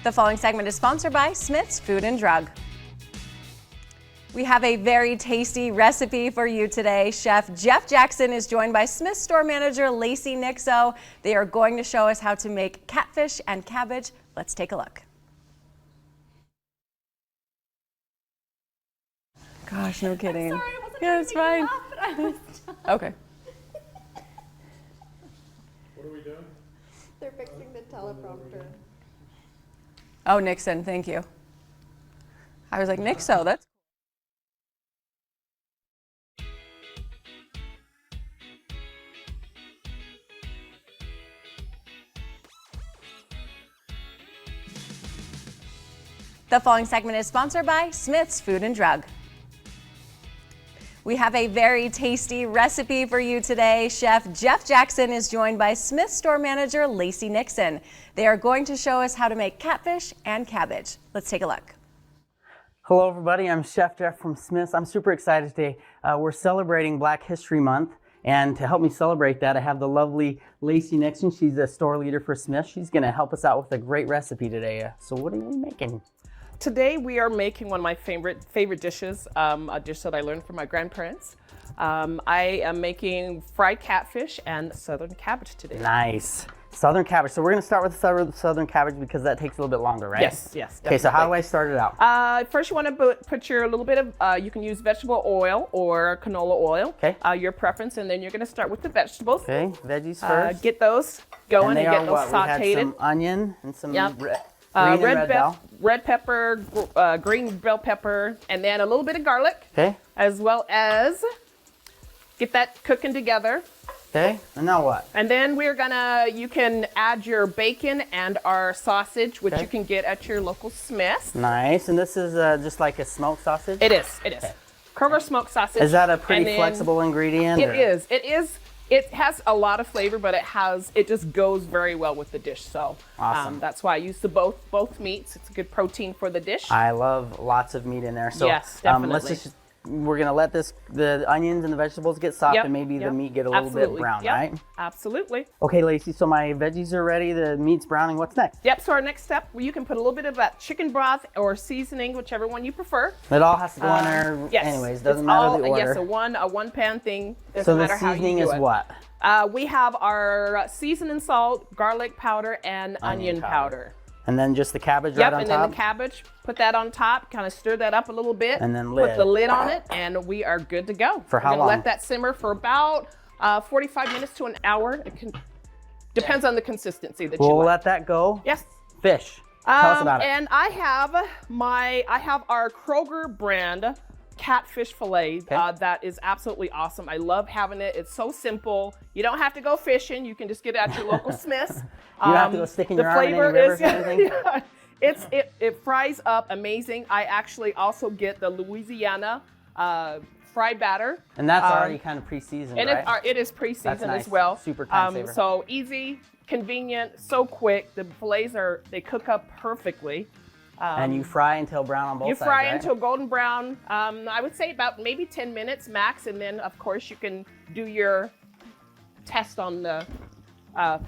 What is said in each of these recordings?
The following segment is sponsored by Smith's Food and Drug. We have a very tasty recipe for you today. Chef Jeff Jackson is joined by Smith's store manager Lacey Nixon. They are going to show us how to make catfish and cabbage. Let's take a look. Gosh, no kidding. I'm sorry, I wasn't yeah, it's fine. Okay. What are we doing? They're fixing the teleprompter. Oh, Nixon, thank you. I was like, Nixon, that's The following segment is sponsored by Smith's Food and Drug. We have a very tasty recipe for you today. Chef Jeff Jackson is joined by Smith's store manager Lacey Nixon. They are going to show us how to make catfish and cabbage. Let's take a look. Hello everybody, I'm Chef Jeff from Smith's. I'm super excited today. We're celebrating Black History Month, and to help me celebrate that, I have the lovely Lacey Nixon. She's the store leader for Smith's. She's gonna help us out with a great recipe today. So what are we making? Today we are making one of my favorite dishes, a dish that I learned from my grandparents. I am making fried catfish and southern cabbage today. Nice. Southern cabbage. So we're going to start with southern cabbage because that takes a little bit longer, right? Yes, definitely. Okay, so how do I start it out? First you want to put your little bit of, you can use vegetable oil or canola oil, Okay. Your preference, and then you're going to start with the vegetables. Okay, veggies first. Get those going and, get those sauteed. We had some onion and some Yep. green and red bell. Red pepper, green bell pepper, and then a little bit of garlic. Okay. As well as get that cooking together. Okay, and now what? And then you can add your bacon and our sausage, which you can get at your local Smith's. Nice, and this is just like a smoked sausage? It is. Kroger smoked sausage. Is that a pretty flexible ingredient? It is. It has a lot of flavor, but it just goes very well with the dish. So awesome. That's why I use both meats. It's a good protein for the dish. I love lots of meat in there. So yes, definitely. We're gonna let the onions and the vegetables get soft, and maybe the meat get a little bit brown, right? Absolutely. Okay, Lacey, so my veggies are ready, the meat's browning. What's next? Yep, so our next step, you can put a little bit of that chicken broth or seasoning, whichever one you prefer. It all has to go in there anyways, doesn't matter the order. Yes, a one pan thing, doesn't so matter how you do it. So the seasoning is what? We have our seasoning salt, garlic powder, and onion powder. And then just the cabbage right on top? Yep, and then the cabbage, put that on top, kind of stir that up a little bit. And then put the lid on it, and we are good to go. For how long? We're gonna let that simmer for about 45 minutes to an hour. Depends on the consistency that you like. We'll let that go. Yes. Fish. Tell us about it. And I have our Kroger brand catfish fillet that is absolutely awesome. I love having it. It's so simple. You don't have to go fishing. You can just get it at your local Smith's. You don't have to go sticking your arm in any rivers or anything? It fries up amazing. I actually also get the Louisiana fried batter. And that's already kind of pre-seasoned, right? It is pre-seasoned nice. as well. Super time saver. So easy, convenient, so quick. The fillets they cook up perfectly. And you fry until brown on both sides, You fry right? until golden brown. I would say about maybe 10 minutes max, and then of course you can do your test on the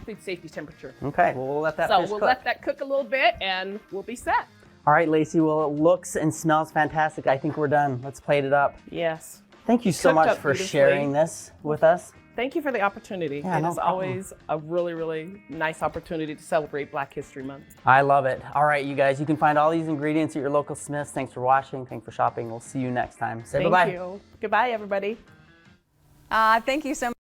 food safety temperature. Okay, well we'll let that fish cook. So we'll let that cook a little bit, and we'll be set. All right, Lacey, well it looks and smells fantastic. I think we're done. Let's plate it up. Yes. Thank you so much for sharing this with us. Thank you for the opportunity. Yeah, it no is problem. always a really, really nice opportunity to celebrate Black History Month. I love it. All right, you guys, you can find all these ingredients at your local Smith's. Thanks for watching. Thanks for shopping. We'll see you next time. Say bye-bye. Thank you. Goodbye, everybody. Thank you so much.